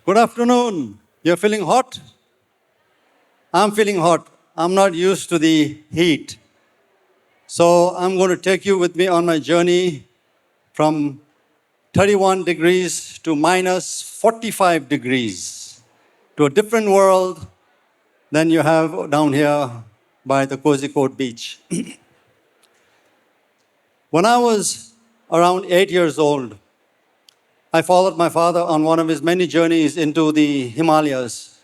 Good afternoon. You're feeling hot? I'm feeling hot. I'm not used to the heat. So I'm going to take you with me on my journey from 31 degrees to minus 45 degrees to a different world than you have down here by the Kozhikode beach. When I was around 8 years old, I followed my father on one of his many journeys into the Himalayas.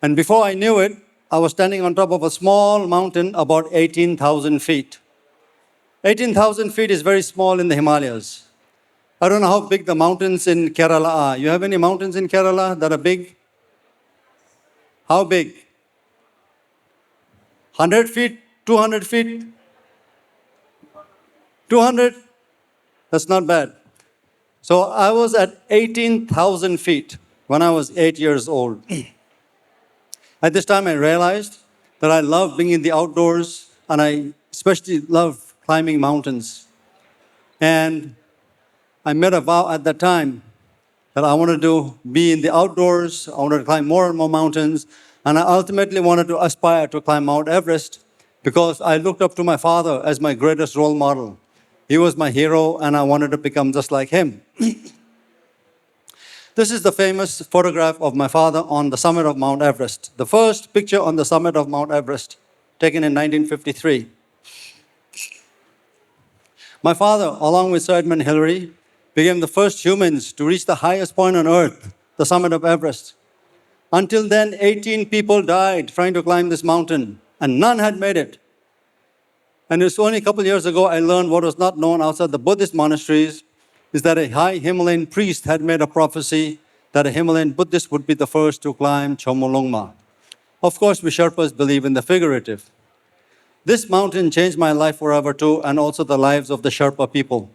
And before I knew it, I was standing on top of a small mountain about 18,000 feet. 18,000 feet is very small in the Himalayas. I don't know how big the mountains in Kerala are. You have any mountains in Kerala that are big? How big? 100 feet? 200 feet? 200? That's not bad. So I was at 18,000 feet when I was 8 years old. At this time, I realized that I love being in the outdoors, and I especially love climbing mountains. And I made a vow at that time that I wanted to be in the outdoors, I wanted to climb more and more mountains, and I ultimately wanted to aspire to climb Mount Everest because I looked up to my father as my greatest role model. He was my hero, and I wanted to become just like him. This is the famous photograph of my father on the summit of Mount Everest. The first picture on the summit of Mount Everest, taken in 1953. My father, along with Sir Edmund Hillary, became the first humans to reach the highest point on Earth, the summit of Everest. Until then, 18 people died trying to climb this mountain, and none had made it. And it was only a couple of years ago I learned what was not known outside the Buddhist monasteries is that a high Himalayan priest had made a prophecy that a Himalayan Buddhist would be the first to climb Chomolungma. Of course, we Sherpas believe in the figurative. This mountain changed my life forever too, and also the lives of the Sherpa people.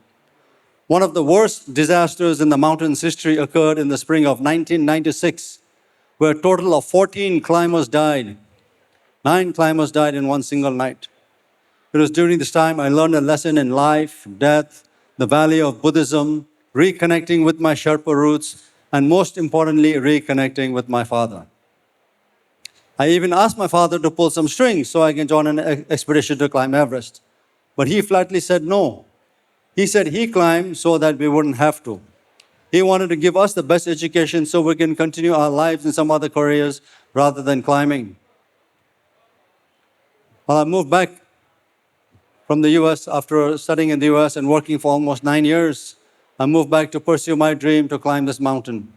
One of the worst disasters in the mountain's history occurred in the spring of 1996, where a total of 14 climbers died. 9 climbers died in one single night. It was during this time I learned a lesson in life, death, the value of Buddhism, reconnecting with my Sherpa roots, and most importantly, reconnecting with my father. I even asked my father to pull some strings so I can join an expedition to climb Everest. But he flatly said no. He said he climbed so that we wouldn't have to. He wanted to give us the best education so we can continue our lives in some other careers rather than climbing. Well, I moved back from the US after studying in the US and working for almost 9 years. I moved back to pursue my dream to climb this mountain.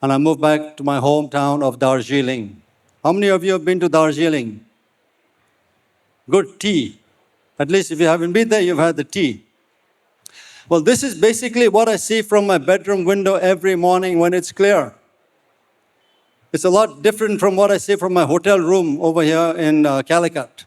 And I moved back to my hometown of Darjeeling. How many of you have been to Darjeeling? Good tea. At least if you haven't been there, you've had the tea. Well, this is basically what I see from my bedroom window every morning when it's clear. It's a lot different from what I see from my hotel room over here in Calicut.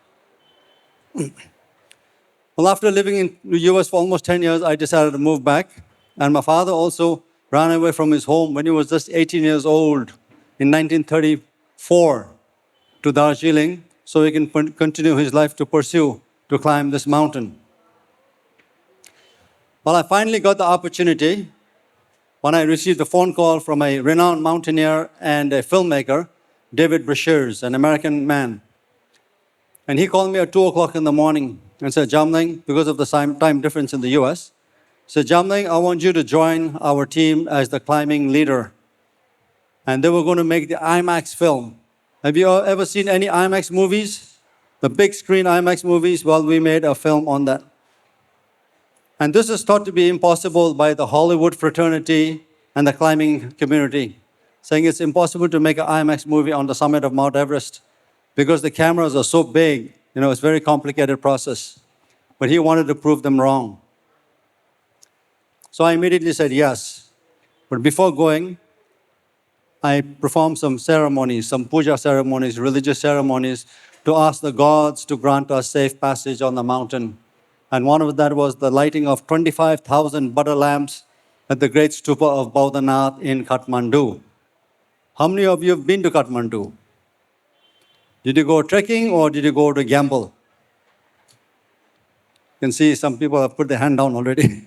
Well, after living in the US for almost 10 years, I decided to move back. And my father also ran away from his home when he was just 18 years old in 1934 to Darjeeling so he can continue his life to pursue, to climb this mountain. Well, I finally got the opportunity when I received a phone call from a renowned mountaineer and a filmmaker, David Brashears, an American man. And he called me at 2 o'clock in the morning and said, Jamling, because of the time difference in the US, said, Jamling, I want you to join our team as the climbing leader. And they were going to make the IMAX film. Have you ever seen any IMAX movies? The big screen IMAX movies? Well, we made a film on that. And this is thought to be impossible by the Hollywood fraternity and the climbing community, saying it's impossible to make an IMAX movie on the summit of Mount Everest because the cameras are so big. It's a very complicated process. But he wanted to prove them wrong. So I immediately said yes. But before going, I performed some ceremonies, some puja ceremonies, religious ceremonies, to ask the gods to grant us safe passage on the mountain. And one of that was the lighting of 25,000 butter lamps at the great stupa of Bodhanath in Kathmandu. How many of you have been to Kathmandu? Did you go trekking or did you go to gamble? You can see some people have put their hand down already.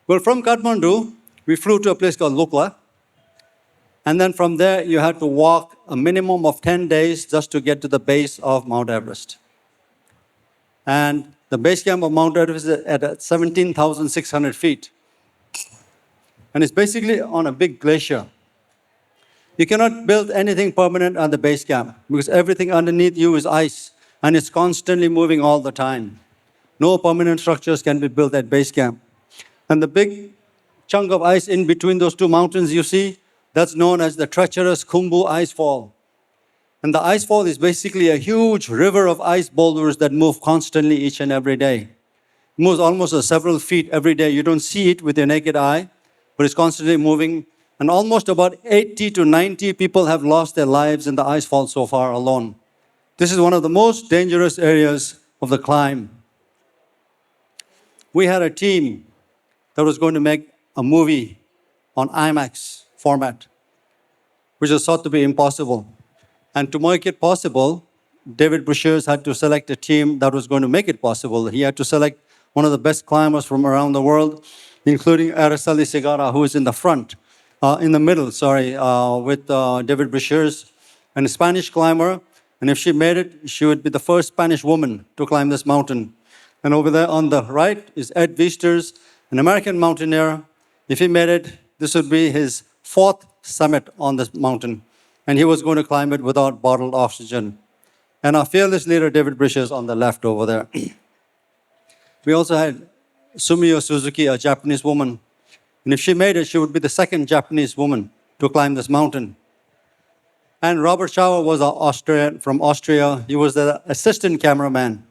Well, from Kathmandu, We flew to a place called Lukla. And then from there, you had to walk a minimum of 10 days just to get to the base of Mount Everest. And the base camp of Mount Everest is at 17,600 feet. And it's basically on a big glacier. You cannot build anything permanent on the base camp because everything underneath you is ice and it's constantly moving all the time. No permanent structures can be built at base camp. And the big chunk of ice in between those two mountains you see, that's known as the treacherous Khumbu Icefall. And the Icefall is basically a huge river of ice boulders that move constantly each and every day. It moves almost several feet every day. You don't see it with your naked eye, but it's constantly moving. And almost about 80 to 90 people have lost their lives in the Icefall so far alone. This is one of the most dangerous areas of the climb. We had a team that was going to make a movie on IMAX format, which was thought to be impossible. And to make it possible, David Bruchers had to select a team that was going to make it possible. He had to select one of the best climbers from around the world, including Araceli Segarra, who is in the middle, with David Bruchers, and a Spanish climber. And if she made it, she would be the first Spanish woman to climb this mountain. And over there on the right is Ed Viesters, an American mountaineer. If he made it, this would be his fourth summit on this mountain. And he was going to climb it without bottled oxygen. And our fearless leader, David Bruchers, on the left over there. We also had Sumio Suzuki, a Japanese woman. And if she made it, she would be the second Japanese woman to climb this mountain. And Robert Schauer was from Austria. He was the assistant cameraman.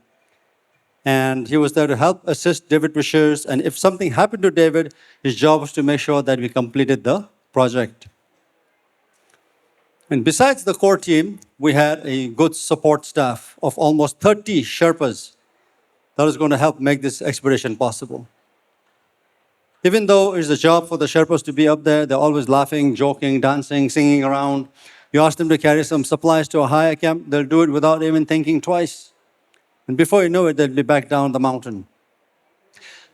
And he was there to help assist David Bruchers. And if something happened to David, his job was to make sure that we completed the project. And besides the core team, we had a good support staff of almost 30 Sherpas that was going to help make this expedition possible. Even though it's a job for the Sherpas to be up there, they're always laughing, joking, dancing, singing around. You ask them to carry some supplies to a higher camp, they'll do it without even thinking twice. And before you know it, they'll be back down the mountain.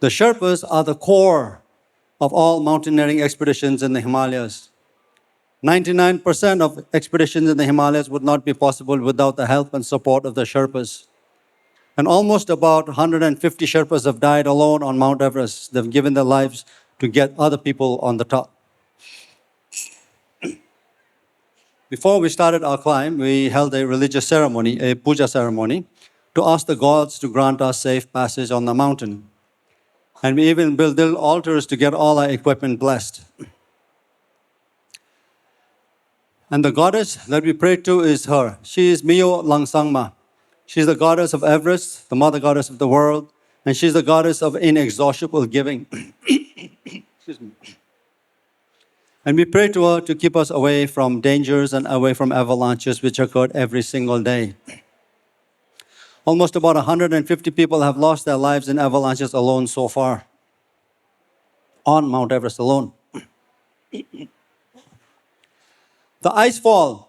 The Sherpas are the core of all mountaineering expeditions in the Himalayas. 99% of expeditions in the Himalayas would not be possible without the help and support of the Sherpas. And almost about 150 Sherpas have died alone on Mount Everest. They've given their lives to get other people on the top. Before we started our climb, we held a religious ceremony, a puja ceremony, to ask the gods to grant us safe passage on the mountain. And we even built little altars to get all our equipment blessed. And the goddess that we prayed to is her. She is Mio Langsangma. She's the goddess of Everest, the mother goddess of the world, and she's the goddess of inexhaustible giving. Excuse me. And we pray to her to keep us away from dangers and away from avalanches which occurred every single day. Almost about 150 people have lost their lives in avalanches alone so far, on Mount Everest alone. The Icefall.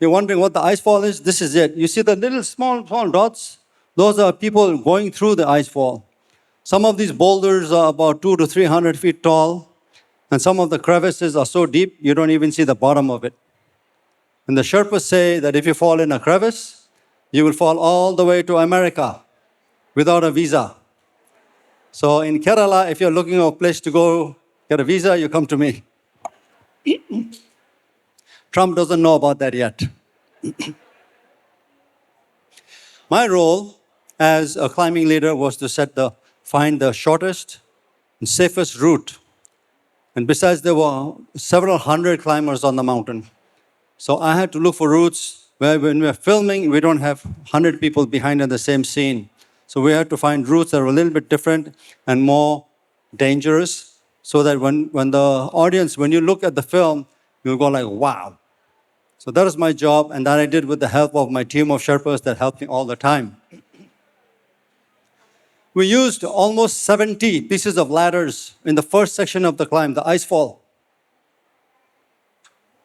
You're wondering what the Icefall is? This is it. You see the little small dots? Those are people going through the Icefall. Some of these boulders are about 200 to 300 feet tall, and some of the crevices are so deep you don't even see the bottom of it. And the Sherpas say that if you fall in a crevice, you will fall all the way to America without a visa. So in Kerala, if you're looking for a place to go get a visa, you come to me. Trump doesn't know about that yet. My role as a climbing leader was to find the shortest and safest route. And besides, there were several hundred climbers on the mountain. So I had to look for routes where when we're filming, we don't have 100 people behind in the same scene. So we had to find routes that were a little bit different and more dangerous so that when the audience, when you look at the film, you'll go like, wow. So that was my job, and that I did with the help of my team of Sherpas that helped me all the time. We used almost 70 pieces of ladders in the first section of the climb, the Icefall.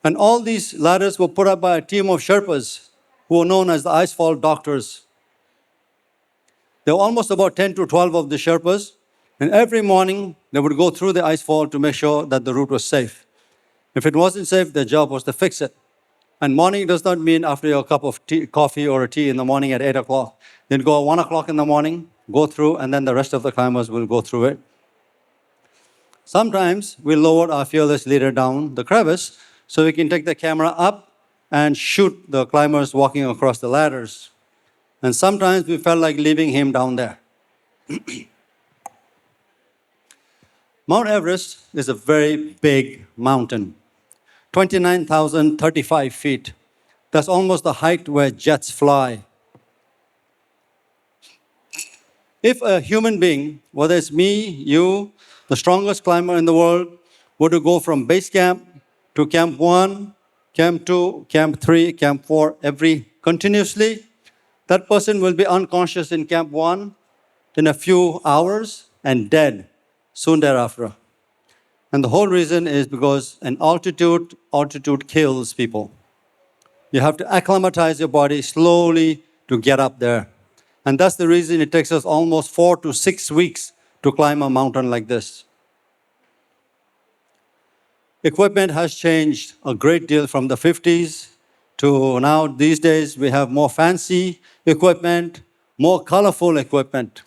And all these ladders were put up by a team of Sherpas who were known as the Icefall doctors. There were almost about 10 to 12 of the Sherpas, And every morning, they would go through the icefall to make sure that the route was safe. If it wasn't safe, their job was to fix it. And morning does not mean after your cup of tea, coffee or a tea in the morning at 8 o'clock. They'd go at 1 o'clock in the morning, go through, and then the rest of the climbers will go through it. Sometimes we lowered our fearless leader down the crevice so we can take the camera up and shoot the climbers walking across the ladders. And sometimes we felt like leaving him down there. Mount Everest is a very big mountain, 29,035 feet. That's almost the height where jets fly. If a human being, whether it's me, you, the strongest climber in the world, were to go from base camp to camp 1, camp 2, camp 3, camp 4, continuously, that person will be unconscious in camp 1 in a few hours and dead soon thereafter. And the whole reason is because altitude kills people. You have to acclimatize your body slowly to get up there. And that's the reason it takes us almost 4 to 6 weeks to climb a mountain like this. Equipment has changed a great deal from the 50s to now. These days, we have more fancy equipment, more colorful equipment.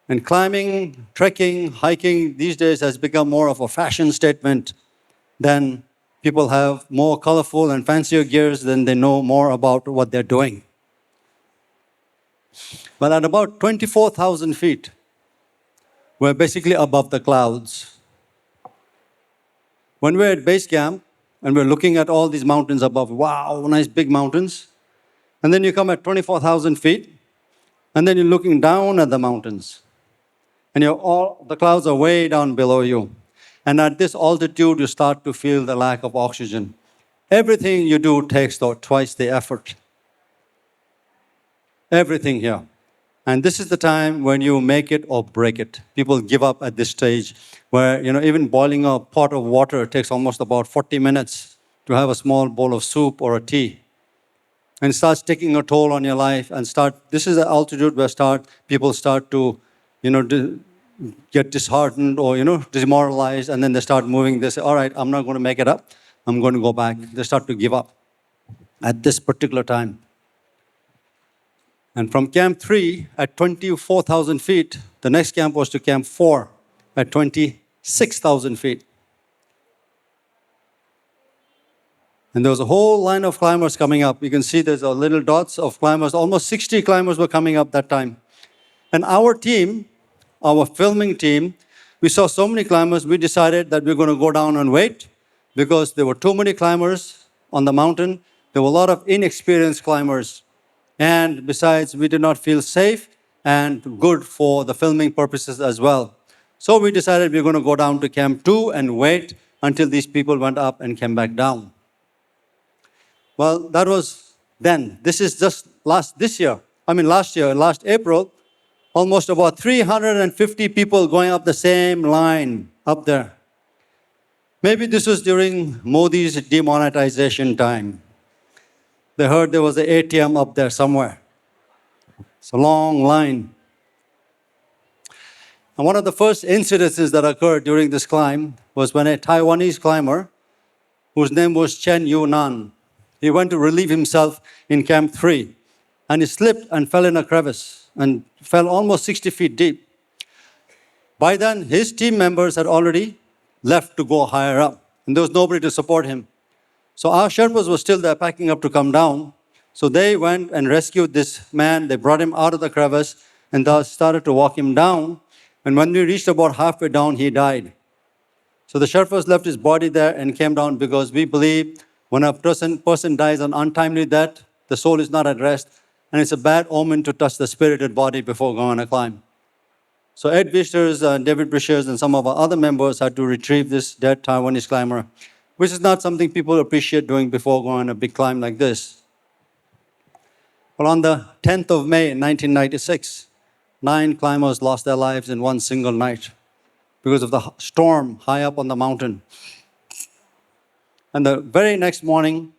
And climbing, trekking, hiking these days has become more of a fashion statement than people have more colorful and fancier gears than they know more about what they're doing. But at about 24,000 feet, we're basically above the clouds. When we're at base camp and we're looking at all these mountains above, wow, nice big mountains. And then you come at 24,000 feet, and then you're looking down at the mountains. And the clouds are way down below you. And at this altitude, you start to feel the lack of oxygen. Everything you do takes twice the effort. Everything here. And this is the time when you make it or break it. People give up at this stage where, even boiling a pot of water takes almost about 40 minutes to have a small bowl of soup or a tea. And it starts taking a toll on your life this is the altitude where people start to, get disheartened or, demoralized, and then they start moving. They say, all right, I'm not going to make it up. I'm going to go back. They start to give up at this particular time. And from camp 3 at 24,000 feet, the next camp was to camp 4 at 26,000 feet. And there was a whole line of climbers coming up. You can see there's a little dots of climbers. Almost 60 climbers were coming up that time. And our team, our filming team, we saw so many climbers, we decided that we're going to go down and wait because there were too many climbers on the mountain. There were a lot of inexperienced climbers. And besides, we did not feel safe and good for the filming purposes as well. So we decided we're going to go down to camp 2 and wait until these people went up and came back down. Well, that was then. This is just last year, last April, almost about 350 people going up the same line up there. Maybe this was during Modi's demonetization time. They heard there was an ATM up there somewhere. It's a long line. And one of the first incidences that occurred during this climb was when a Taiwanese climber, whose name was Chen Yunan, he went to relieve himself in camp 3, and he slipped and fell in a crevice and fell almost 60 feet deep. By then, his team members had already left to go higher up, and there was nobody to support him. So our Sherpas were still there packing up to come down. So they went and rescued this man. They brought him out of the crevice and thus started to walk him down. And when we reached about halfway down, he died. So the Sherpas left his body there and came down because we believe when a person dies an untimely death, the soul is not at rest, and it's a bad omen to touch the spirited body before going on a climb. So Ed Visters, David Brishers, and some of our other members had to retrieve this dead Taiwanese climber, which is not something people appreciate doing before going on a big climb like this. Well, on the 10th of May, 1996, 9 climbers lost their lives in one single night because of the storm high up on the mountain. And the very next morning,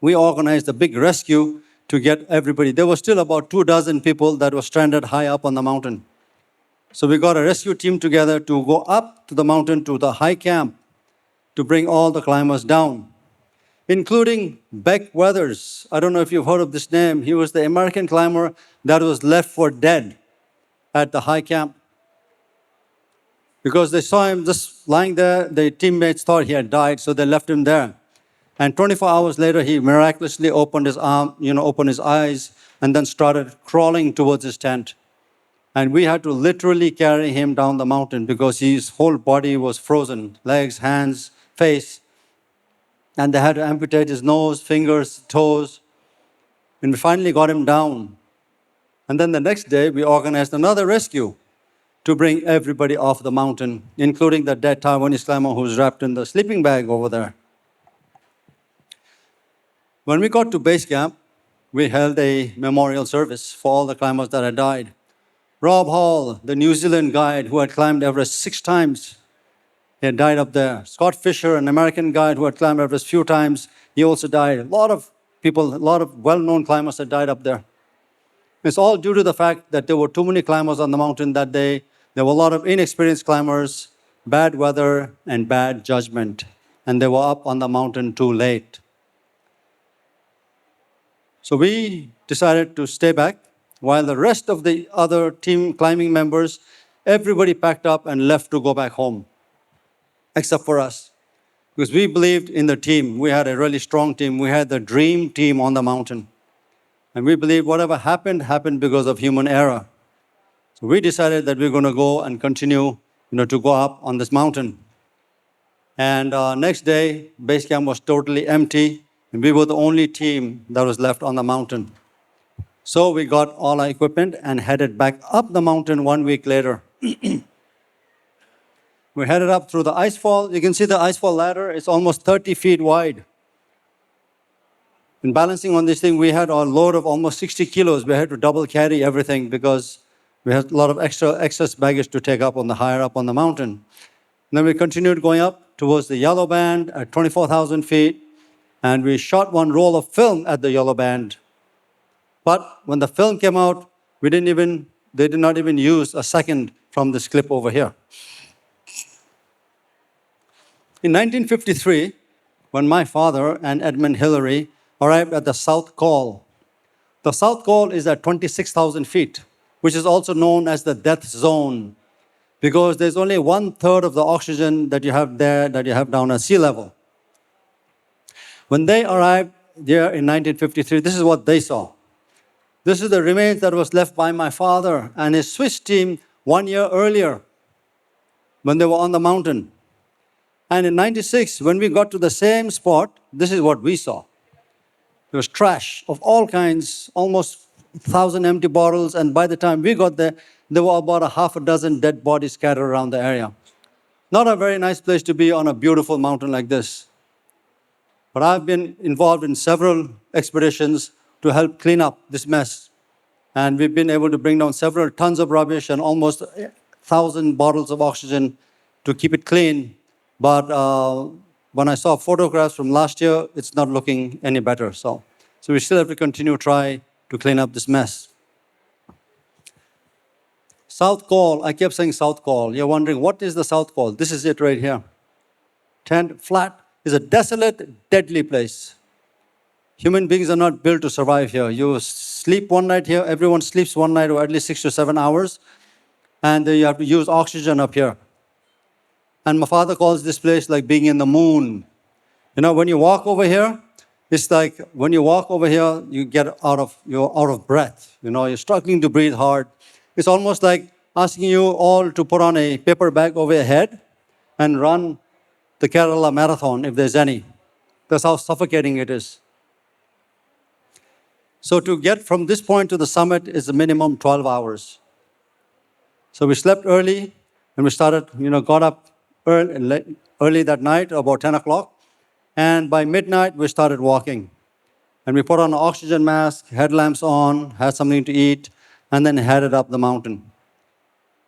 we organized a big rescue to get everybody. There were still about 24 people that were stranded high up on the mountain. So we got a rescue team together to go up to the mountain to the high camp to bring all the climbers down, including Beck Weathers. I don't know if you've heard of this name. He was the American climber that was left for dead at the high camp. Because they saw him just lying there, the teammates thought he had died, so they left him there. And 24 hours later, he miraculously opened his opened his eyes, and then started crawling towards his tent. And we had to literally carry him down the mountain because his whole body was frozen, legs, hands, face. And they had to amputate his nose, fingers, toes. And we finally got him down. And then the next day, we organized another rescue to bring everybody off the mountain, including the dead Taiwanese climber who's wrapped in the sleeping bag over there. When we got to base camp, we held a memorial service for all the climbers that had died. Rob Hall, the New Zealand guide who had climbed Everest 6 times, he had died up there. Scott Fisher, an American guide who had climbed Everest a few times, he also died. A lot of people, a lot of well-known climbers had died up there. It's all due to the fact that there were too many climbers on the mountain that day. There were a lot of inexperienced climbers, bad weather, and bad judgment. And they were up on the mountain too late. So we decided to stay back while the rest of the other team climbing members, everybody packed up and left to go back home, except for us. Because we believed in the team. We had a really strong team. We had the dream team on the mountain. And we believed whatever happened, happened because of human error. So we decided that we're going to go and continue, to go up on this mountain. And next day, base camp was totally empty, and we were the only team that was left on the mountain. So we got all our equipment and headed back up the mountain 1 week later. We headed up through the Icefall. You can see the Icefall ladder. It's almost 30 feet wide. In balancing on this thing, we had a load of almost 60 kilos. We had to double carry everything because we had a lot of excess baggage to take up on the higher up on the mountain. And then we continued going up towards the yellow band at 24,000 feet. And we shot one roll of film at the yellow band. But when the film came out, they did not even use a second from this clip over here. In 1953, when my father and Edmund Hillary arrived at the South Col. The South Col is at 26,000 feet, which is also known as the death zone, because there's only 1/3 of the oxygen that you have there that you have down at sea level. When they arrived there in 1953, this is what they saw. This is the remains that was left by my father and his Swiss team 1 year earlier when they were on the mountain. And in 96, when we got to the same spot, this is what we saw. There was trash of all kinds, almost 1,000 empty bottles, and by the time we got there, there were about a half a dozen dead bodies scattered around the area. Not a very nice place to be on a beautiful mountain like this. But I've been involved in several expeditions to help clean up this mess. And we've been able to bring down several tons of rubbish and almost 1,000 bottles of oxygen to keep it clean. But when I saw photographs from last year, it's not looking any better. So we still have to continue to try to clean up this mess. South Col, I kept saying South Col. You're wondering, what is the South Col? This is it right here. Tent, flat, is a desolate, deadly place. Human beings are not built to survive here. You sleep one night here, everyone sleeps one night or at least 6 to 7 hours, and you have to use oxygen up here. And my father calls this place like being in the moon. When you walk over here, it's like when you walk over here, you're out of breath. You're struggling to breathe hard. It's almost like asking you all to put on a paper bag over your head and run the Kerala Marathon, if there's any. That's how suffocating it is. So to get from this point to the summit is a minimum 12 hours. So we slept early, and we got up early that night, about 10 o'clock. And by midnight, we started walking. And we put on an oxygen mask, headlamps on, had something to eat, and then headed up the mountain.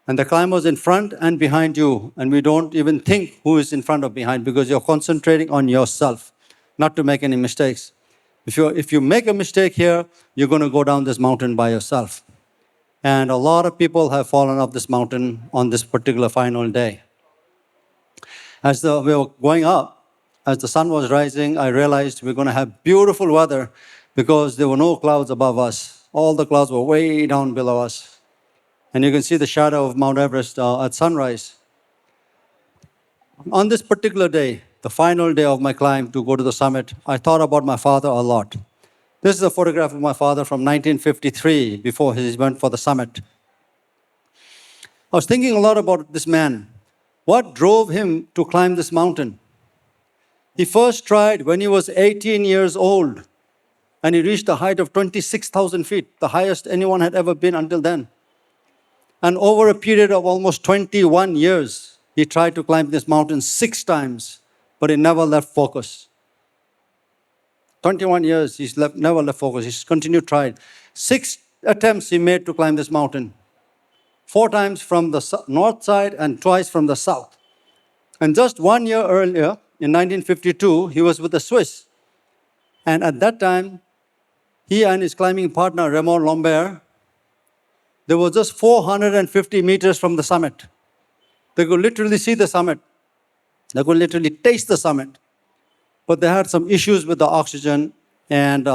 And the climbers in front and behind you, and we don't even think who is in front or behind because you're concentrating on yourself, not to make any mistakes. If you make a mistake here, you're going to go down this mountain by yourself. And a lot of people have fallen off this mountain on this particular final day. As we were going up, as the sun was rising, I realized we're going to have beautiful weather because there were no clouds above us. All the clouds were way down below us. And you can see the shadow of Mount Everest at sunrise. On this particular day, the final day of my climb to go to the summit, I thought about my father a lot. This is a photograph of my father from 1953, before he went for the summit. I was thinking a lot about this man. What drove him to climb this mountain? He first tried when he was 18 years old, and he reached a height of 26,000 feet, the highest anyone had ever been until then. And over a period of almost 21 years, he tried to climb this mountain 6 times, but he never left focus. 21 years, he's never left focus. He's continued tried. 6 attempts he made to climb this mountain. 4 times from the north side and twice from the south. And just 1 year earlier, in 1952, he was with the Swiss. And at that time, he and his climbing partner, Raymond Lambert, they were just 450 meters from the summit. They could literally see the summit. They could literally taste the summit. But they had some issues with the oxygen, and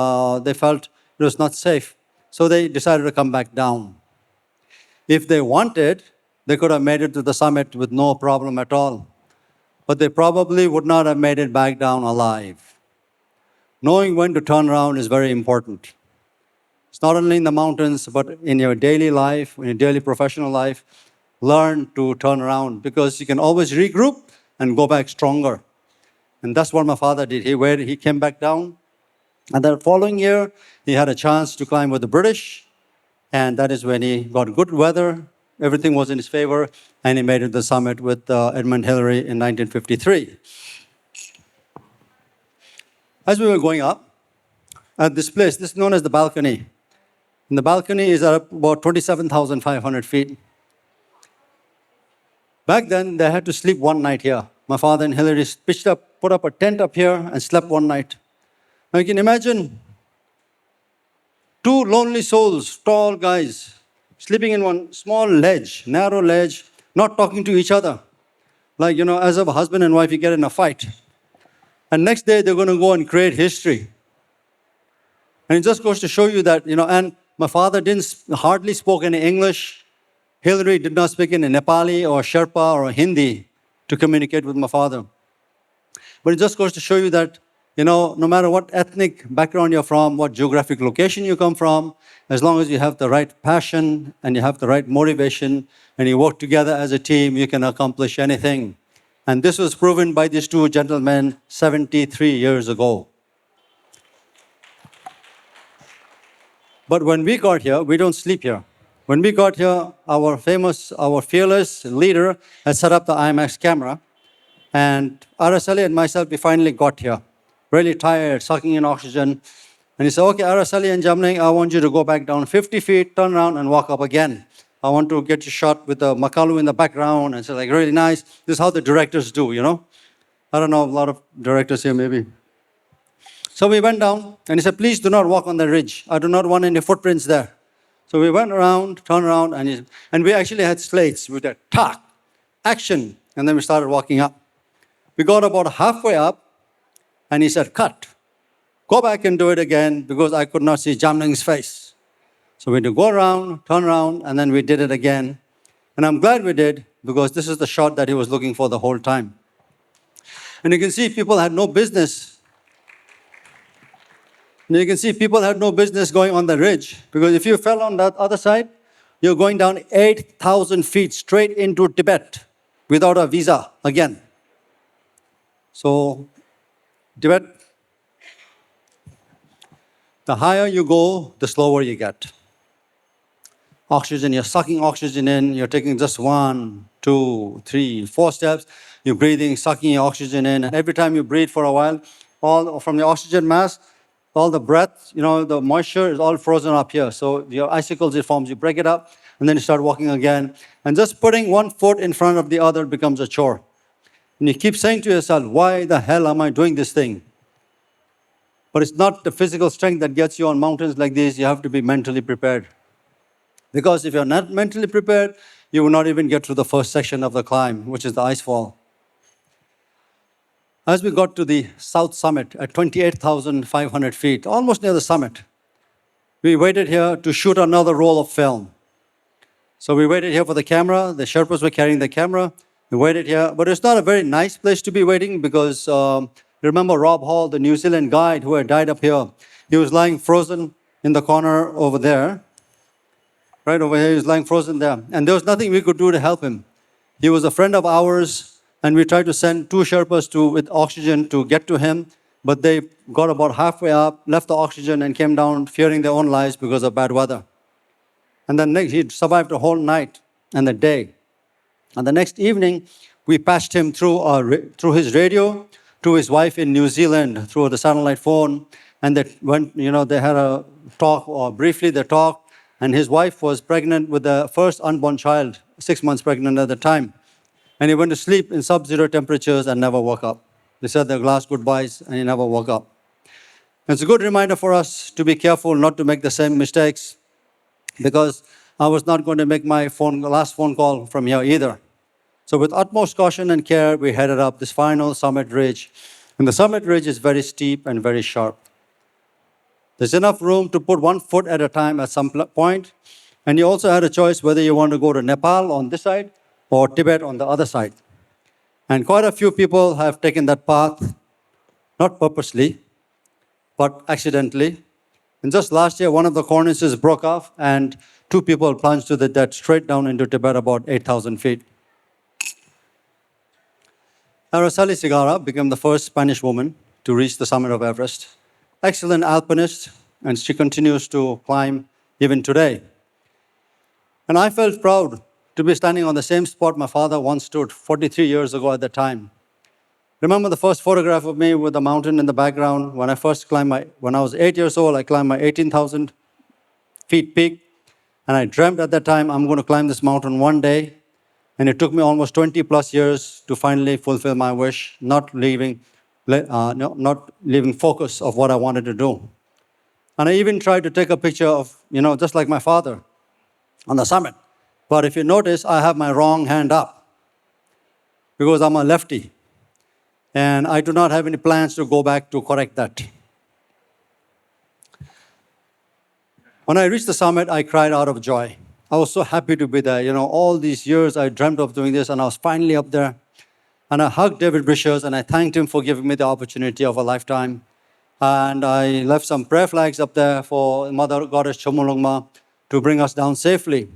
they felt it was not safe. So they decided to come back down. If they wanted, they could have made it to the summit with no problem at all. But they probably would not have made it back down alive. Knowing when to turn around is very important. It's not only in the mountains, but in your daily life, in your daily professional life, learn to turn around, because you can always regroup and go back stronger. And that's what my father did. He came back down. And the following year, he had a chance to climb with the British. And that is when he got good weather. Everything was in his favor. And he made it to the summit with Edmund Hillary in 1953. As we were going up, at this place, this is known as the balcony. And the balcony is at about 27,500 feet. Back then, they had to sleep one night here. My father and Hillary put up a tent up here and slept one night. Now you can imagine 2 lonely souls, tall guys, sleeping in one small ledge, narrow ledge, not talking to each other. Like, as a husband and wife, you get in a fight. And next day, they're going to go and create history. And it just goes to show you that, and my father hardly spoke any English. Hillary did not speak in Nepali or Sherpa or Hindi to communicate with my father. But it just goes to show you that, no matter what ethnic background you're from, what geographic location you come from, as long as you have the right passion and you have the right motivation and you work together as a team, you can accomplish anything. And this was proven by these 2 gentlemen 73 years ago. But when we got here, we don't sleep here. When we got here, our fearless leader had set up the IMAX camera. And Araceli and myself, we finally got here. Really tired, sucking in oxygen. And he said, okay, Araceli and Jamling, I want you to go back down 50 feet, turn around and walk up again. I want to get you shot with the makalu in the background. And so really nice. This is how the directors do, I don't know, a lot of directors here maybe. So we went down, and he said, please do not walk on the ridge. I do not want any footprints there. So we went around, turned around, and we actually had slates with a talk, action, and then we started walking up. We got about halfway up, and he said, cut. Go back and do it again, because I could not see Jamling's face. So we had to go around, turn around, and then we did it again. And I'm glad we did, because this is the shot that he was looking for the whole time. And you can see people had no business. And you can see people had no business going on the ridge, because if you fell on that other side, you're going down 8,000 feet straight into Tibet without a visa again. So, Tibet, the higher you go, the slower you get. Oxygen, you're sucking oxygen in, you're taking just 1, 2, 3, 4 steps, you're breathing, sucking your oxygen in, and every time you breathe for a while, all from your oxygen mask, all the breath, the moisture is all frozen up here. So your icicles, it forms, you break it up, and then you start walking again. And just putting one foot in front of the other becomes a chore. And you keep saying to yourself, why the hell am I doing this thing? But it's not the physical strength that gets you on mountains like these. You have to be mentally prepared. Because if you're not mentally prepared, you will not even get through the first section of the climb, which is the Icefall. As we got to the south summit at 28,500 feet, almost near the summit, we waited here to shoot another roll of film. So we waited here for the camera. The Sherpas were carrying the camera. We waited here. But it's not a very nice place to be waiting because remember Rob Hall, the New Zealand guide who had died up here. He was lying frozen in the corner over there. Right over here, he was lying frozen there. And there was nothing we could do to help him. He was a friend of ours, and we tried to send two Sherpas with oxygen to get to him. But they got about halfway up, left the oxygen, and came down fearing their own lives because of bad weather. And then he survived the whole night and the day. And the next evening, we patched him through his radio to his wife in New Zealand through the satellite phone. And they went, they had a talk, or briefly they talked. And his wife was pregnant with the first unborn child, 6 months pregnant at the time. And he went to sleep in sub-zero temperatures and never woke up. They said their last goodbyes, and he never woke up. It's a good reminder for us to be careful not to make the same mistakes, because I was not going to make my last phone call from here either. So with utmost caution and care, we headed up this final summit ridge. And the summit ridge is very steep and very sharp. There's enough room to put 1 foot at a time at some point. And you also had a choice whether you want to go to Nepal on this side or Tibet on the other side. And quite a few people have taken that path, not purposely, but accidentally. And just last year, one of the cornices broke off and 2 people plunged to the dead straight down into Tibet, about 8,000 feet. Araceli Segarra became the first Spanish woman to reach the summit of Everest. Excellent alpinist, and she continues to climb even today. And I felt proud to be standing on the same spot my father once stood 43 years ago at the time. Remember the first photograph of me with the mountain in the background? When I was 8 years old, I climbed my 18,000 feet peak. And I dreamt at that time, I'm going to climb this mountain one day. And it took me almost 20 plus years to finally fulfill my wish, not leaving focus of what I wanted to do. And I even tried to take a picture of, just like my father on the summit. But if you notice, I have my wrong hand up because I'm a lefty. And I do not have any plans to go back to correct that. When I reached the summit, I cried out of joy. I was so happy to be there. All these years I dreamt of doing this, and I was finally up there. And I hugged David Brishers, and I thanked him for giving me the opportunity of a lifetime. And I left some prayer flags up there for Mother Goddess Chomolungma to bring us down safely.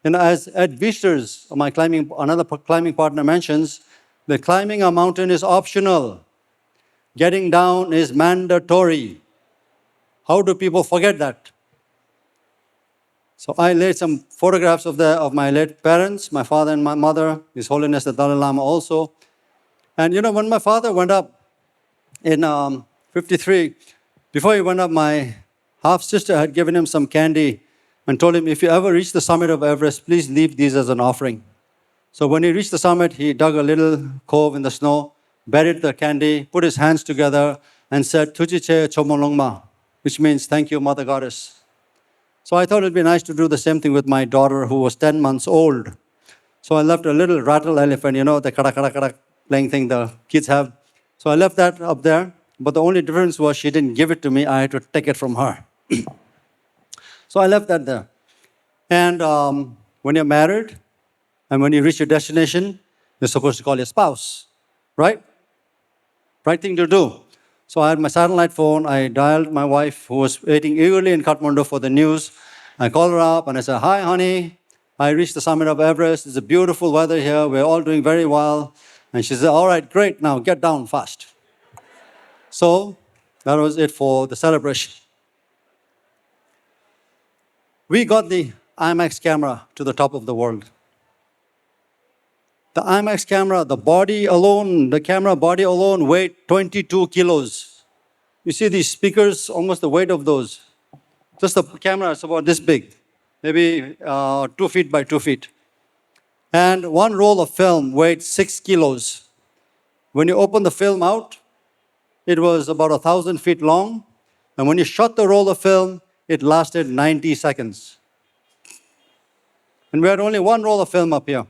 As Ed Wiesters, another climbing partner, mentions, that climbing a mountain is optional. Getting down is mandatory. How do people forget that? So I laid some photographs of my late parents, my father and my mother, His Holiness the Dalai Lama also. And when my father went up in 53, before he went up, my half-sister had given him some candy and told him, if you ever reach the summit of Everest, please leave these as an offering. So when he reached the summit, he dug a little cove in the snow, buried the candy, put his hands together, and said, Tujiche Chomolungma, which means, thank you, Mother Goddess. So I thought it'd be nice to do the same thing with my daughter, who was 10 months old. So I left a little rattle elephant, the kada playing thing the kids have. So I left that up there, but the only difference was she didn't give it to me. I had to take it from her. So I left that there. And when you're married, and when you reach your destination, you're supposed to call your spouse, right? Right thing to do. So I had my satellite phone. I dialed my wife, who was waiting eagerly in Kathmandu for the news. I called her up and I said, hi, honey. I reached the summit of Everest. It's a beautiful weather here. We're all doing very well. And she said, all right, great. Now get down fast. So that was it for the celebration. We got the IMAX camera to the top of the world. The IMAX camera, the camera body alone weighed 22 kilos. You see these speakers, almost the weight of those. Just the camera is about this big, maybe 2 feet by 2 feet. And one roll of film weighed 6 kilos. When you open the film out, it was about 1,000 feet long. And when you shot the roll of film, it lasted 90 seconds. And we had only one roll of film up here.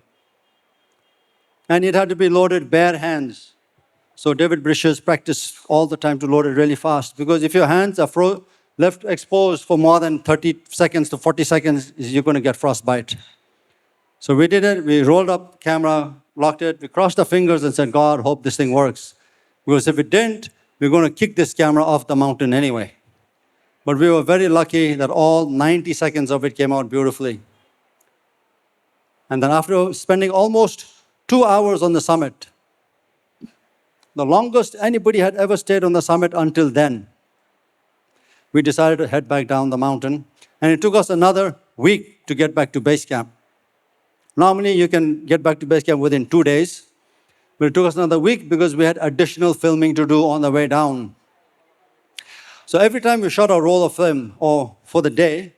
And it had to be loaded bare hands. So David Brishers practiced all the time to load it really fast. Because if your hands are left exposed for more than 30 seconds to 40 seconds, you're going to get frostbite. So we did it. We rolled up camera, locked it. We crossed our fingers and said, God, hope this thing works. Because if it didn't, we're going to kick this camera off the mountain anyway. But we were very lucky that all 90 seconds of it came out beautifully. And then after spending almost 2 hours on the summit, the longest anybody had ever stayed on the summit until then, we decided to head back down the mountain. And it took us another week to get back to base camp. Normally, you can get back to base camp within 2 days. But it took us another week because we had additional filming to do on the way down. So every time we shot a roll of film or for the day,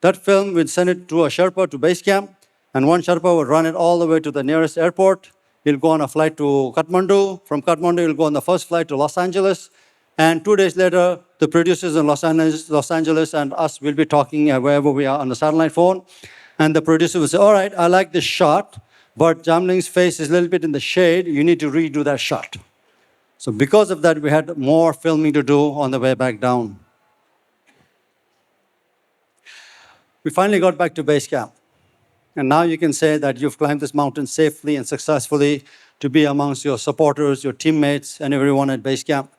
that film, we'd send it to a Sherpa to base camp, and one Sherpa would run it all the way to the nearest airport. He'll go on a flight to Kathmandu. From Kathmandu, he'll go on the first flight to Los Angeles. And 2 days later, the producers in Los Angeles and us will be talking wherever we are on the satellite phone. And the producer will say, all right, I like this shot, but Jamling's face is a little bit in the shade. You need to redo that shot. So because of that, we had more filming to do on the way back down. We finally got back to base camp. And now you can say that you've climbed this mountain safely and successfully to be amongst your supporters, your teammates, and everyone at base camp.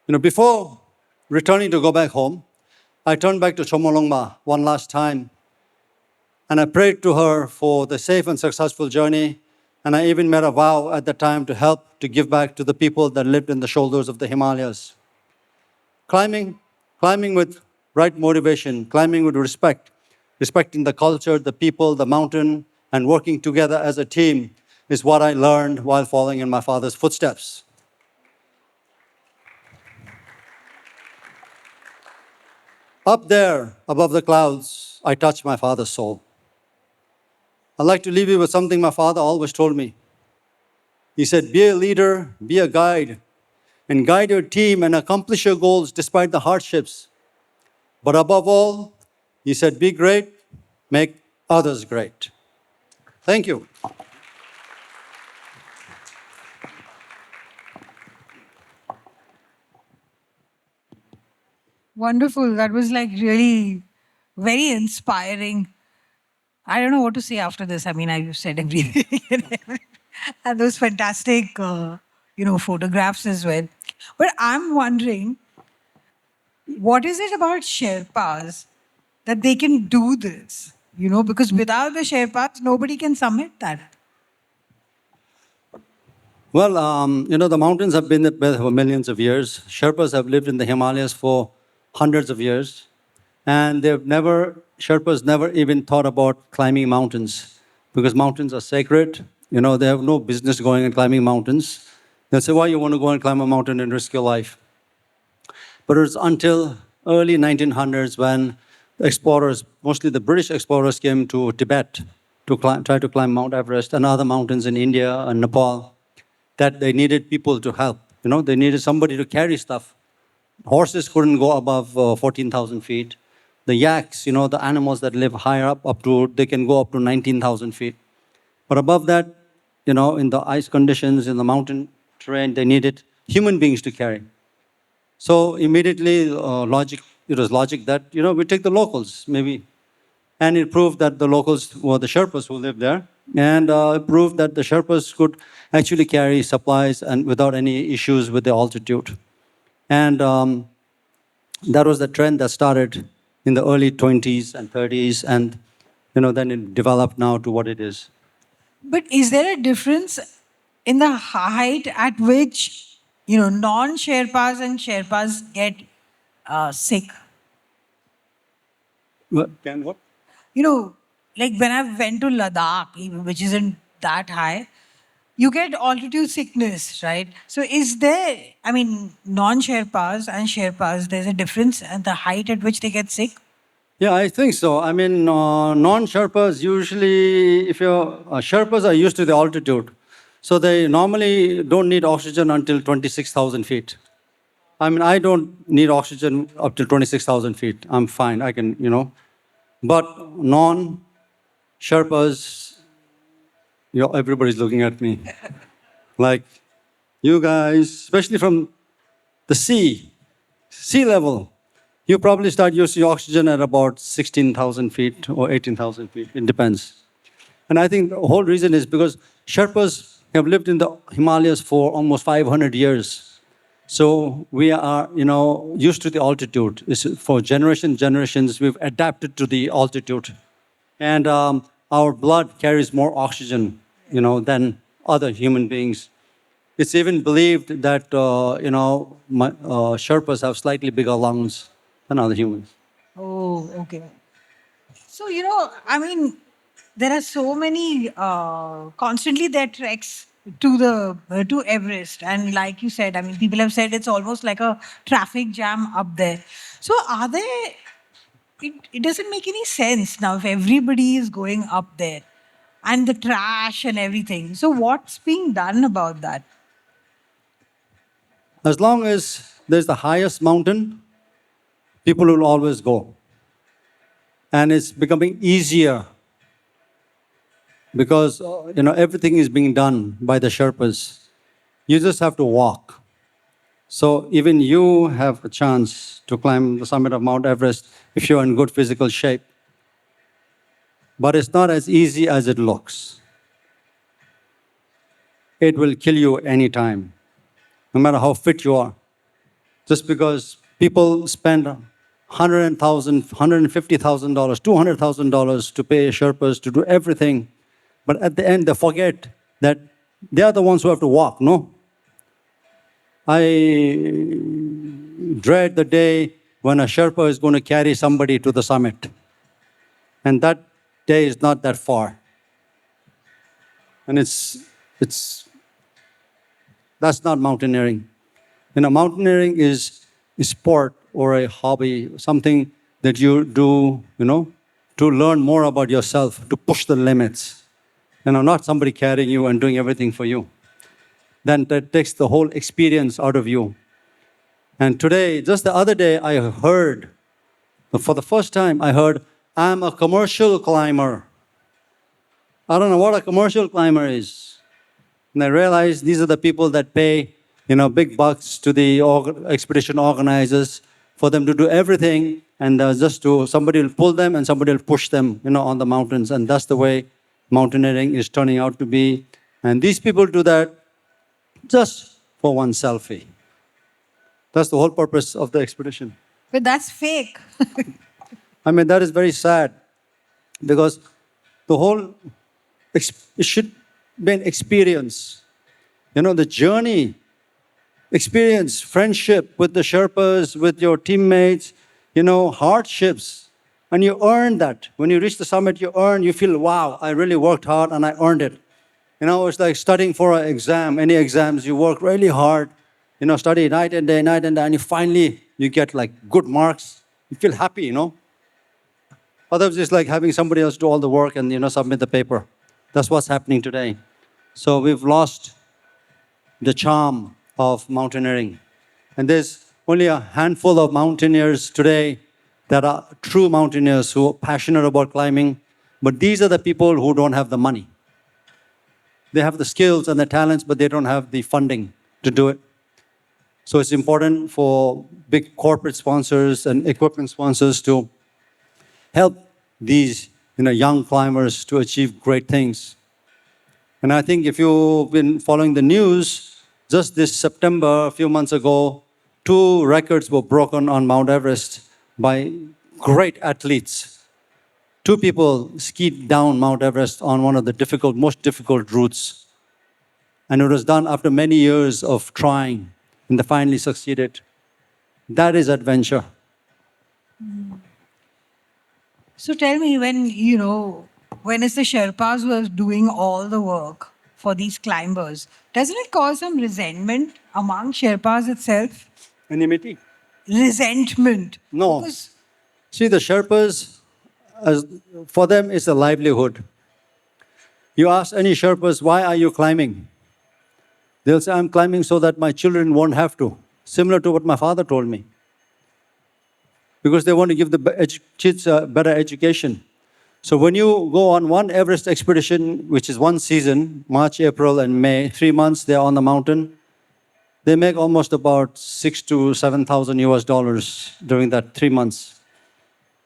Before returning to go back home, I turned back to Chomolungma one last time. And I prayed to her for the safe and successful journey. And I even made a vow at the time to help to give back to the people that lived in the shoulders of the Himalayas. Climbing with right motivation, climbing with respect, respecting the culture, the people, the mountain, and working together as a team is what I learned while following in my father's footsteps. Up there, above the clouds, I touched my father's soul. I'd like to leave you with something my father always told me. He said, be a leader, be a guide, and guide your team and accomplish your goals despite the hardships. But above all, he said, be great, make others great. Thank you. Wonderful. That was like really very inspiring. I don't know what to say after this. I mean, I've said everything. And those fantastic, photographs as well. But I'm wondering, what is it about Sherpas that they can do this? Because without the Sherpas, nobody can summit that. Well, the mountains have been there for millions of years. Sherpas have lived in the Himalayas for hundreds of years. And Sherpas never even thought about climbing mountains because mountains are sacred. They have no business going and climbing mountains. They'll say, why you want to go and climb a mountain and risk your life? But it was until early 1900s when explorers, mostly the British explorers, came to Tibet to try to climb Mount Everest and other mountains in India and Nepal, that they needed people to help. They needed somebody to carry stuff. Horses couldn't go above 14,000 feet. The yaks, the animals that live higher they can go up to 19,000 feet. But above that, in the ice conditions, in the mountain terrain, they needed human beings to carry. So immediately, it was logic that, we take the locals, maybe. And it proved that the locals were the Sherpas who lived there. And it proved that the Sherpas could actually carry supplies and without any issues with the altitude. And that was the trend that started in the early 20s and 30s. And, then it developed now to what it is. But is there a difference in the height at which, non-Sherpas and Sherpas get sick? What? Like when I went to Ladakh, which isn't that high, you get altitude sickness, right? So is there, non-Sherpas and Sherpas, there's a difference in the height at which they get sick? Yeah, I think so. Non-Sherpas usually, Sherpas are used to the altitude. So they normally don't need oxygen until 26,000 feet. I don't need oxygen up to 26,000 feet. I'm fine. I can, But non-Sherpas, everybody's looking at me. Like, you guys, especially from the sea level, you probably start using oxygen at about 16,000 feet or 18,000 feet. It depends. And I think the whole reason is because Sherpas have lived in the Himalayas for almost 500 years. So we are, used to the altitude. For generations, we've adapted to the altitude. And our blood carries more oxygen, than other human beings. It's even believed that, Sherpas have slightly bigger lungs than other humans. Oh, okay. So, I mean, there are so many, constantly there are treks to the to Everest. And like you said, I mean, people have said it's almost like a traffic jam up there. So are there, it doesn't make any sense now if everybody is going up there and the trash and everything. So what's being done about that? As long as there's the highest mountain, people will always go. And it's becoming easier because everything is being done by the Sherpas. You just have to walk. So even you have a chance to climb the summit of Mount Everest if you're in good physical shape. But it's not as easy as it looks. It will kill you anytime, no matter how fit you are. Just because people spend $100,000, $150,000, $200,000 to pay Sherpas to do everything, but at the end they forget that they are the ones who have to walk, no? I dread the day when a Sherpa is going to carry somebody to the summit. And that day is not that far. And that's not mountaineering. Mountaineering is a sport or a hobby, something that you do, to learn more about yourself, to push the limits. Not somebody carrying you and doing everything for you. Then that takes the whole experience out of you. And today, just the other day, I heard, for the first time, I'm a commercial climber. I don't know what a commercial climber is. And I realized these are the people that pay, big bucks to the expedition organizers for them to do everything, and somebody will pull them and somebody will push them, on the mountains. And that's the way mountaineering is turning out to be. And these people do that just for one selfie. That's the whole purpose of the expedition. But that's fake. I mean, that is very sad because the whole, it should be an experience. The journey, experience, friendship with the Sherpas, with your teammates, hardships. And you earn that. When you reach the summit, you feel, wow, I really worked hard and I earned it. It's like studying for an exam. Any exams, you work really hard, study night and day, and you get like good marks. You feel happy, Otherwise, it's like having somebody else do all the work and, submit the paper. That's what's happening today. So we've lost the charm of mountaineering. And there's only a handful of mountaineers today that are true mountaineers who are passionate about climbing. But these are the people who don't have the money. They have the skills and the talents, but they don't have the funding to do it. So it's important for big corporate sponsors and equipment sponsors to help these young climbers to achieve great things. And I think if you've been following the news, just this September, a few months ago, 2 records were broken on Mount Everest by great athletes. 2 people skied down Mount Everest on one of the most difficult routes. And it was done after many years of trying, and they finally succeeded. That is adventure. So tell me, when it's the Sherpas who are doing all the work for these climbers, doesn't it cause some resentment among Sherpas itself? Enmity? Resentment. No. Because See, the Sherpas, for them, it's a livelihood. You ask any Sherpas, why are you climbing? They'll say, I'm climbing so that my children won't have to. Similar to what my father told me. because they want to give the kids a better education. So when you go on one Everest expedition, which is one season, March, April, and May, 3 months they're on the mountain, they make almost about 6 to 7,000 US dollars during that 3 months.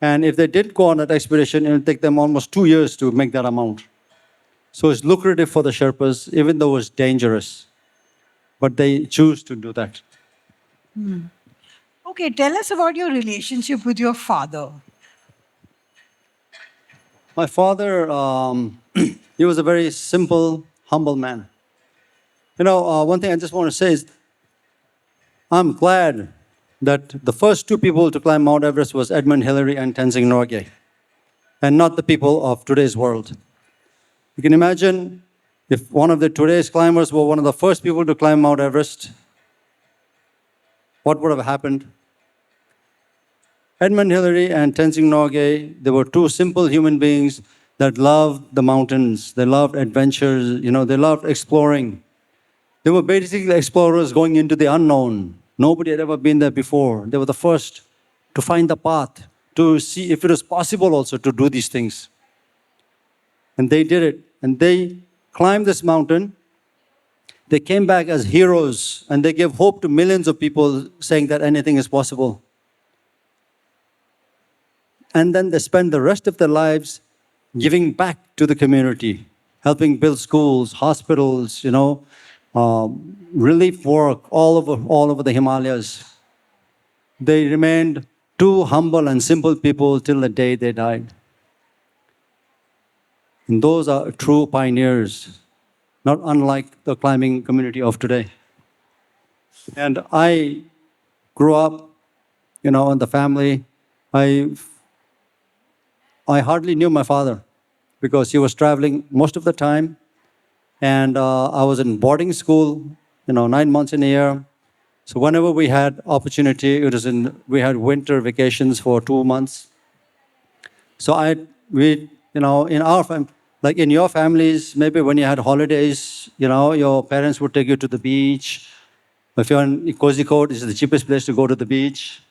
And if they did go on that expedition, it would take them almost 2 years to make that amount. So it's lucrative for the Sherpas, even though it's dangerous. But they choose to do that. Okay, tell us about your relationship with your father. My father, he was a very simple, humble man. One thing I just want to say is, I'm glad that the first two people to climb Mount Everest was Edmund Hillary and Tenzing Norgay, and not the people of today's world. You can imagine if one of the today's climbers were one of the first people to climb Mount Everest, what would have happened? Edmund Hillary and Tenzing Norgay, they were two simple human beings that loved the mountains. They loved adventures, they loved exploring. They were basically explorers going into the unknown. Nobody had ever been there before. They were the first to find the path, to see if it was possible also to do these things. And they did it. And they climbed this mountain. They came back as heroes, and they gave hope to millions of people, saying that anything is possible. And then they spend the rest of their lives giving back to the community, helping build schools, hospitals, relief work all over the Himalayas. They remained two humble and simple people till the day they died. And those are true pioneers, not unlike the climbing community of today. And I grew up, in the family. I hardly knew my father because he was traveling most of the time. And I was in boarding school, 9 months in a year. So whenever we had opportunity, we had winter vacations for 2 months. So in our family, like in your families, maybe when you had holidays, your parents would take you to the beach. If you're in Kozhikode, it's the cheapest place to go to the beach.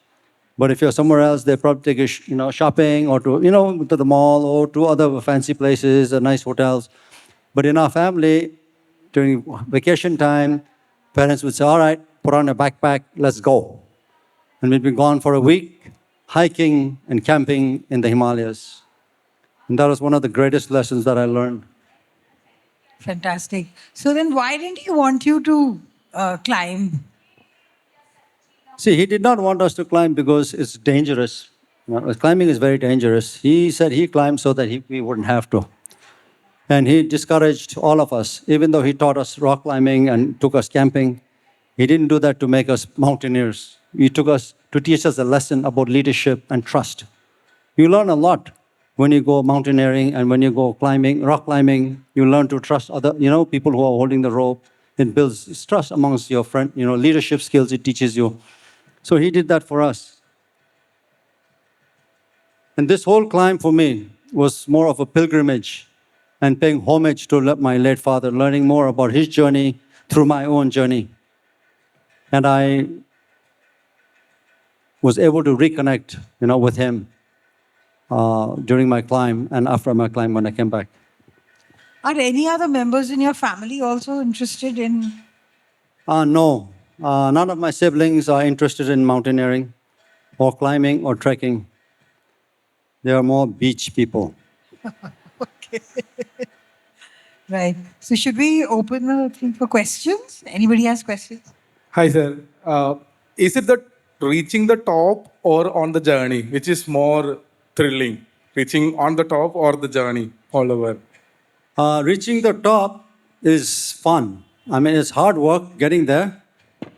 But if you're somewhere else, they probably take you, shopping or to the mall or to other fancy places or nice hotels. But in our family, during vacation time, parents would say, all right, put on a backpack, let's go. And we'd be gone for a week, hiking and camping in the Himalayas. And that was one of the greatest lessons that I learned. Fantastic. So then why didn't he want you to climb? See, he did not want us to climb because it's dangerous. Climbing is very dangerous. He said he climbed so that we wouldn't have to. And he discouraged all of us, even though he taught us rock climbing and took us camping. He didn't do that to make us mountaineers. He took us to teach us a lesson about leadership and trust. You learn a lot when you go mountaineering and when you go climbing, rock climbing. You learn to trust other, people who are holding the rope. It builds trust amongst your friends. Leadership skills it teaches you. So he did that for us. And this whole climb for me was more of a pilgrimage and paying homage to my late father, learning more about his journey through my own journey. And I was able to reconnect, with him during my climb and after my climb when I came back. Are any other members in your family also interested in? No. None of my siblings are interested in mountaineering or climbing or trekking. They are more beach people. Okay. Right. So should we open the thing for questions? Anybody has questions? Hi, sir. Is it the reaching the top or on the journey, which is more thrilling? Reaching on the top or the journey all over? Reaching the top is fun. I mean, it's hard work getting there,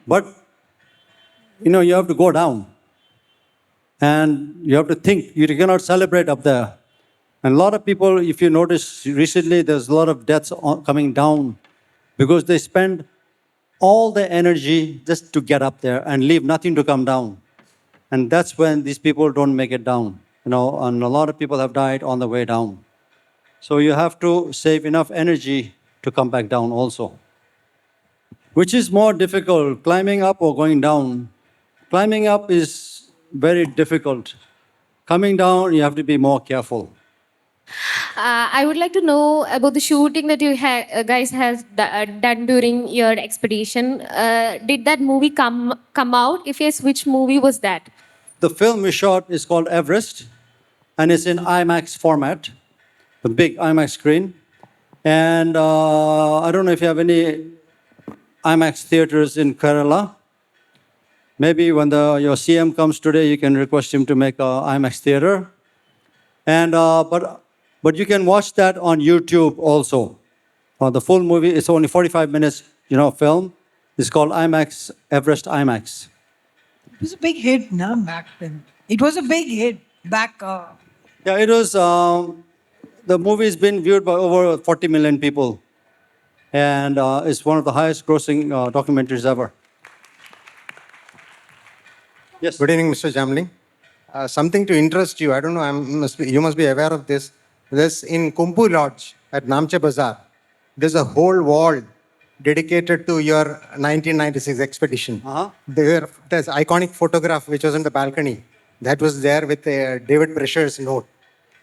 but you have to go down. And you have to think, you cannot celebrate up there. And a lot of people, if you notice recently, there's a lot of deaths coming down because they spend all their energy just to get up there and leave nothing to come down. And that's when these people don't make it down. And a lot of people have died on the way down. So you have to save enough energy to come back down also. Which is more difficult, climbing up or going down? Climbing up is very difficult. Coming down, you have to be more careful. I would like to know about the shooting that you guys has done during your expedition. Did that movie come out? If yes, which movie was that? The film we shot is called Everest, and it's in IMAX format, the big IMAX screen. And I don't know if you have any IMAX theaters in Kerala. Maybe when your CM comes today, you can request him to make a IMAX theater. And but you can watch that on YouTube also. The full movie is only 45 minutes, film. It's called IMAX Everest IMAX. It was a big hit, no, back then. It was a big hit back. Yeah, it was. The movie has been viewed by over 40 million people, and it's one of the highest-grossing documentaries ever. Yes. Good evening, Mr. Jamling. Something to interest you. I don't know. You must be aware of this. This in Khumbu Lodge at Namche Bazaar. There's a whole wall dedicated to your 1996 expedition. There's iconic photograph which was in the balcony that was there with David Brescher's note.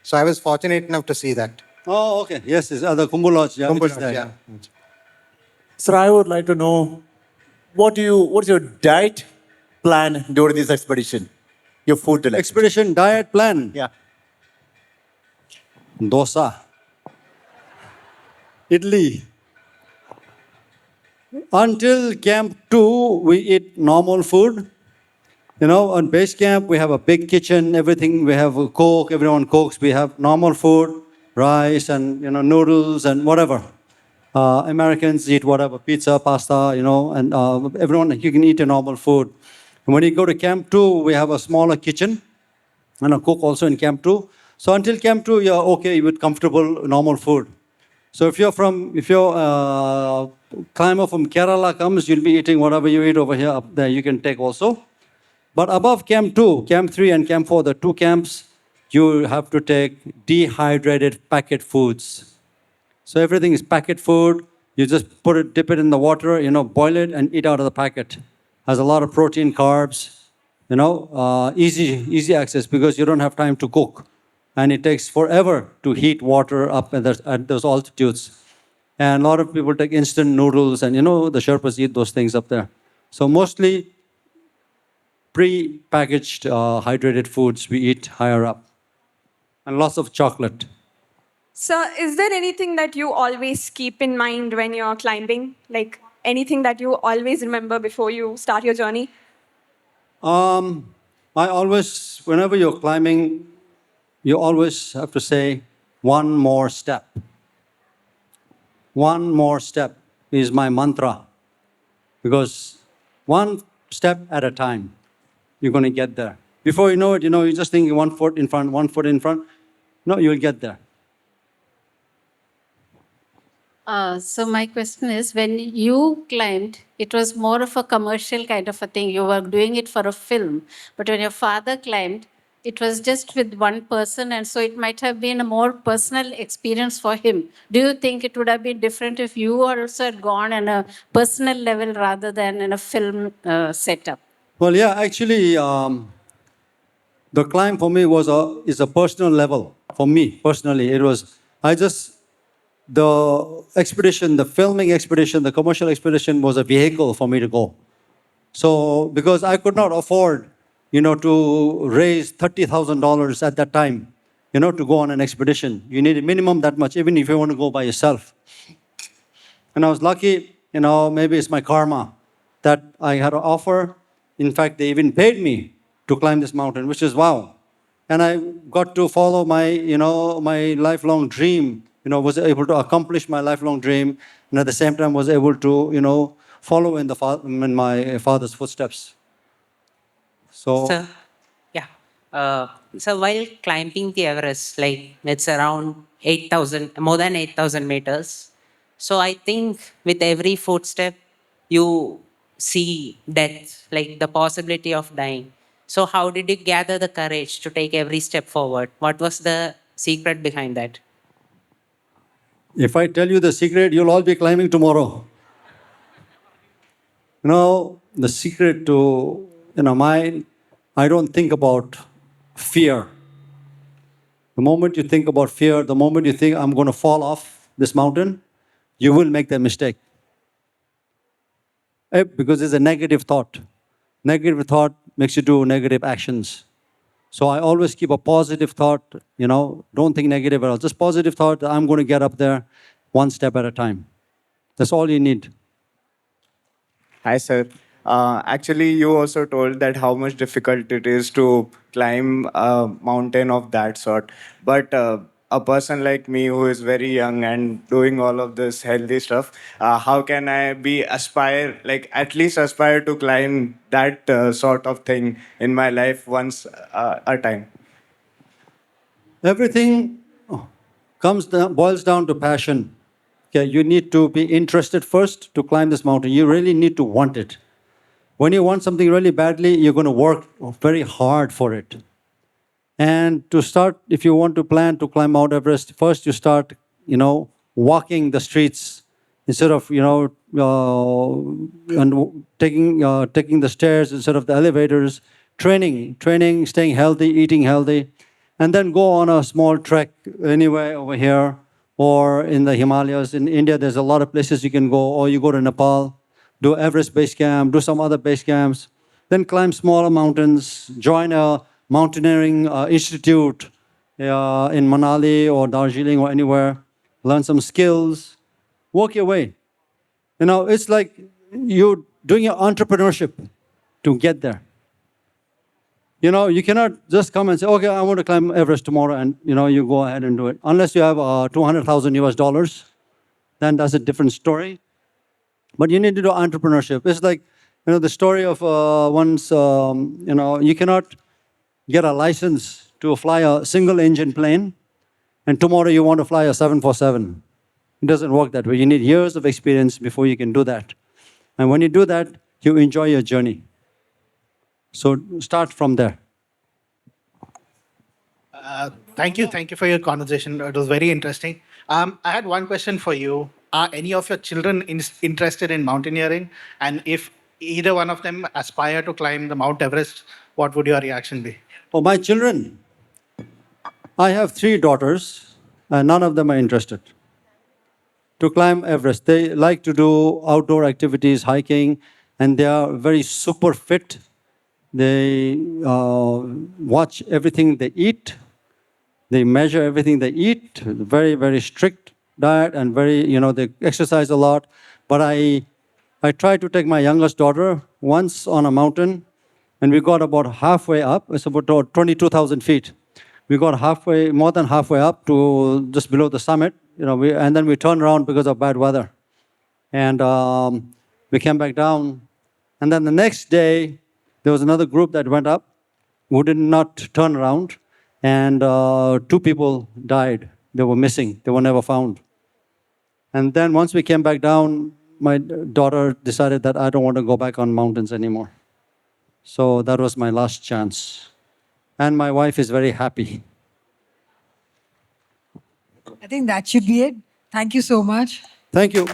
So I was fortunate enough to see that. Oh, okay. Yes, it's the Khumbu Lodge. Yeah, Khumbu it is Lodge, there, yeah. Sir, I would like to know what's your diet plan during this expedition? Your food selection. Expedition diet plan. Yeah. Dosa. Idli. Until Camp 2, we eat normal food. On base camp, we have a big kitchen, everything. We have a cook, everyone cooks. We have normal food, rice and, noodles and whatever. Americans eat whatever, pizza, pasta, and everyone, you can eat a normal food. And when you go to Camp 2, we have a smaller kitchen and a cook also in Camp 2. So until Camp 2, you're okay with comfortable, normal food. So if your climber from Kerala comes, you'll be eating whatever you eat over here, up there, you can take also. But above Camp 2, Camp 3 and Camp 4, the two camps, you have to take dehydrated packet foods. So everything is packet food. You just dip it in the water, boil it and eat out of the packet. Has a lot of protein, carbs, easy access because you don't have time to cook. And it takes forever to heat water up at those altitudes. And a lot of people take instant noodles and, the Sherpas eat those things up there. So mostly pre-packaged hydrated foods we eat higher up. And lots of chocolate. So, is there anything that you always keep in mind when you're climbing? Like anything that you always remember before you start your journey? I always, whenever you're climbing, you always have to say, one more step. One more step is my mantra. Because one step at a time, you're going to get there. Before you know it, you just think 1 foot in front, 1 foot in front. No, you'll get there. So my question is, when you climbed, it was more of a commercial kind of a thing. You were doing it for a film. But when your father climbed, it was just with one person, and so it might have been a more personal experience for him. Do you think it would have been different if you also had gone on a personal level rather than in a film setup? Well, yeah, actually, the climb for me is a personal level. For me, personally, it was, the expedition, the filming expedition, the commercial expedition was a vehicle for me to go. So, because I could not afford, to raise $30,000 at that time, to go on an expedition. You need a minimum that much, even if you want to go by yourself. And I was lucky, maybe it's my karma that I had an offer. In fact, they even paid me to climb this mountain, which is wow. And I got to follow my, my lifelong dream, was able to accomplish my lifelong dream, and at the same time was able to, follow in my father's footsteps. So, Sir, yeah. So while climbing the Everest, like it's around 8,000, more than 8,000 meters. So I think with every footstep, you see death, like the possibility of dying. So how did you gather the courage to take every step forward? What was the secret behind that? if I tell you the secret, you'll all be climbing tomorrow. The secret to, I don't think about fear. The moment you think about fear, the moment you think I'm going to fall off this mountain, you will make that mistake. Because it's a negative thought. Negative thought makes you do negative actions. So I always keep a positive thought, don't think negative at all. Just positive thought, I'm going to get up there one step at a time. That's all you need. Hi, sir. Actually, you also told that how much difficult it is to climb a mountain of that sort. But a person like me who is very young and doing all of this healthy stuff, how can I be aspire, like at least aspire to climb that sort of thing in my life once a time? Everything boils down to passion. Okay, you need to be interested first to climb this mountain. You really need to want it. When you want something really badly, you're going to work very hard for it. And to start, if you want to plan to climb Mount Everest, first you start, walking the streets instead of, and taking the stairs instead of the elevators. Training, staying healthy, eating healthy, and then go on a small trek anywhere over here or in the Himalayas. In India, there's a lot of places you can go, or you go to Nepal, do Everest base camp, do some other base camps, then climb smaller mountains, join a mountaineering institute in Manali or Darjeeling or anywhere, learn some skills, work your way. It's like you're doing your entrepreneurship to get there. You cannot just come and say, okay, I want to climb Everest tomorrow, and you go ahead and do it. Unless you have $200,000, then that's a different story. But you need to do entrepreneurship. It's like, the story of once, you cannot get a license to fly a single engine plane, and tomorrow you want to fly a 747. It doesn't work that way. You need years of experience before you can do that. And when you do that, you enjoy your journey. So start from there. Thank you for your conversation. It was very interesting. I had one question for you. Are any of your children interested in mountaineering? And if either one of them aspire to climb the Mount Everest, what would your reaction be? Oh, my children. I have 3 daughters, and none of them are interested to climb Everest. They like to do outdoor activities, hiking, and they are very super fit. They watch everything they eat. They measure everything they eat. Very, very strict diet, and they exercise a lot. But I tried to take my youngest daughter once on a mountain, and we got about halfway up. It's about 22,000 feet. We got more than halfway up to just below the summit, and then we turned around because of bad weather. And we came back down. And then the next day, there was another group that went up who did not turn around, and 2 people died. They were missing. They were never found. And then once we came back down, my daughter decided that I don't want to go back on mountains anymore. So that was my last chance. And my wife is very happy. I think that should be it. Thank you so much. Thank you.